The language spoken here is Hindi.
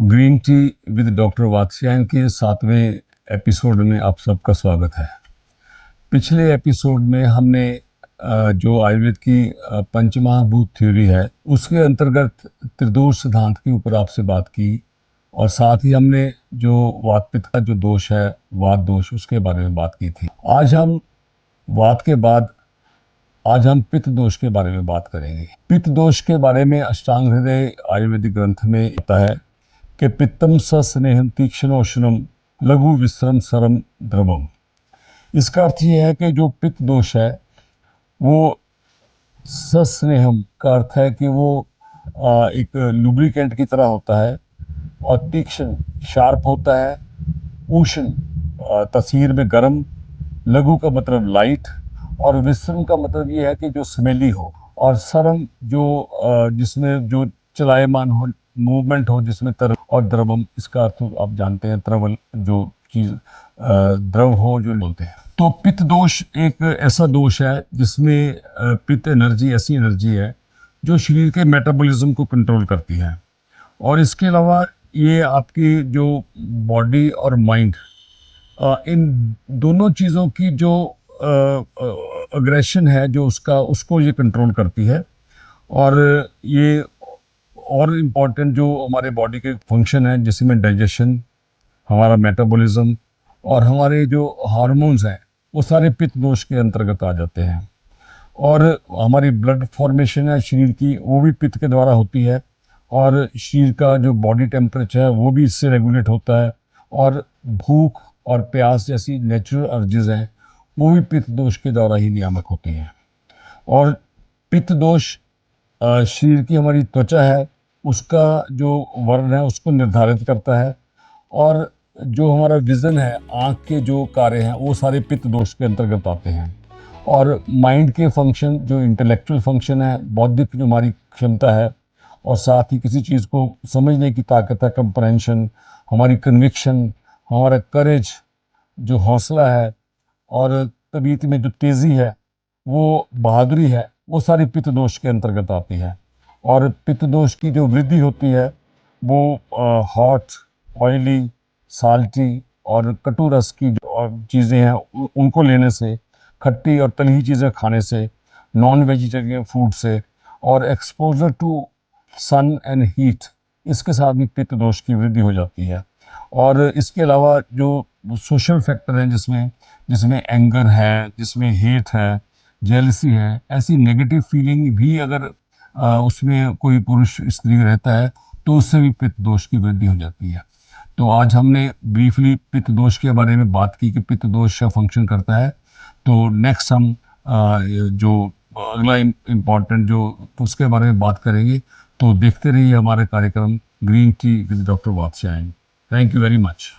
Green tea with doctor Vatsyayan के 7वें एपिसोड में आप सबका स्वागत है। पिछले एपिसोड में हमने जो आयुर्वेद की पंचमहाभूत थ्योरी है उसके अंतर्गत त्रिदोष सिद्धांत के ऊपर आपसे बात की और साथ ही हमने जो वात पित्त का जो दोष है, वात दोष, उसके बारे में बात की थी। वात के बाद आज हम पित्त दोष के बारे में बात करेंगे। पित्त दोष के बारे में अष्टांग हृदय आयुर्वेदिक ग्रंथ में आता है कि पित्तम सस्नेहम तीक्ष्णोष्णम लघु विश्रम सरम द्रवम। इसका अर्थ यह है कि जो पित्त दोष है वो सस्नेहम का अर्थ है कि वो एक लुब्रिकेंट की तरह होता है और तीक्ष्ण शार्प होता है, उष्ण तस्वीर में गर्म, लघु का मतलब लाइट और विश्रम का मतलब ये है कि जो स्मेली हो, और सरम जो जिसमें जो चलायमान हो, मूवमेंट हो जिसमें तरल, और द्रवम इसका अर्थ आप जानते हैं तरवल, जो चीज द्रव हो जो बोलते हैं। तो पित्त दोष एक ऐसा दोष है जिसमें पित्त एनर्जी ऐसी एनर्जी है जो शरीर के मेटाबॉलिज्म को कंट्रोल करती है, और इसके अलावा ये आपकी जो बॉडी और माइंड, इन दोनों चीज़ों की जो अग्रेशन है जो उसको ये कंट्रोल करती है। और ये और इम्पॉर्टेंट जो हमारे बॉडी के फंक्शन है जिसमें डाइजेशन, हमारा मेटाबॉलिज्म और हमारे जो हार्मोन्स हैं वो सारे पित्त दोष के अंतर्गत आ जाते हैं। और हमारी ब्लड फॉर्मेशन है शरीर की वो भी पित्त के द्वारा होती है, और शरीर का जो बॉडी टेम्परेचर है वो भी इससे रेगुलेट होता है, और भूख और प्यास जैसी नेचुरल अर्जेस हैं वो भी पित्त दोष के द्वारा ही नियामक होती हैं। और पित्त दोष शरीर की हमारी त्वचा है उसका जो वर्ण है उसको निर्धारित करता है, और जो हमारा विजन है, आँख के जो कार्य हैं वो सारे पित्त दोष के अंतर्गत आते हैं। और माइंड के फंक्शन, जो इंटेलेक्चुअल फंक्शन है, बौद्धिक जो हमारी क्षमता है, और साथ ही किसी चीज़ को समझने की ताकत है, कंप्रहेंशन, हमारी कन्विक्शन, हमारा करेज, जो हौसला है, और तबीयत में जो तेज़ी है, वो बहादुरी है, वो सारी पित्त दोष के अंतर्गत आती है। और पित्त दोष की जो वृद्धि होती है वो हॉट, ऑयली, साल्टी और कटु रस की जो चीज़ें हैं उनको लेने से, खट्टी और तली हुई चीज़ें खाने से, नॉन वेजिटेरियन फूड से, और exposure to sun and heat, इसके साथ भी पित्त दोष की वृद्धि हो जाती है। और इसके अलावा जो सोशल फैक्टर हैं जिसमें जिसमें एंगर है, जिसमें हेट है, जेलसी है, ऐसी नेगेटिव फीलिंग भी अगर उसमें कोई पुरुष स्त्री रहता है तो उससे भी पित्त दोष की वृद्धि हो जाती है। तो आज हमने ब्रीफली पित्त दोष के बारे में बात की कि पित्त दोष का फंक्शन करता है। तो नेक्स्ट हम जो अगला इम्पॉर्टेंट जो उसके बारे में बात करेंगे। तो देखते रहिए हमारे कार्यक्रम green tea with doctor Vatsyayan. Thank you very much.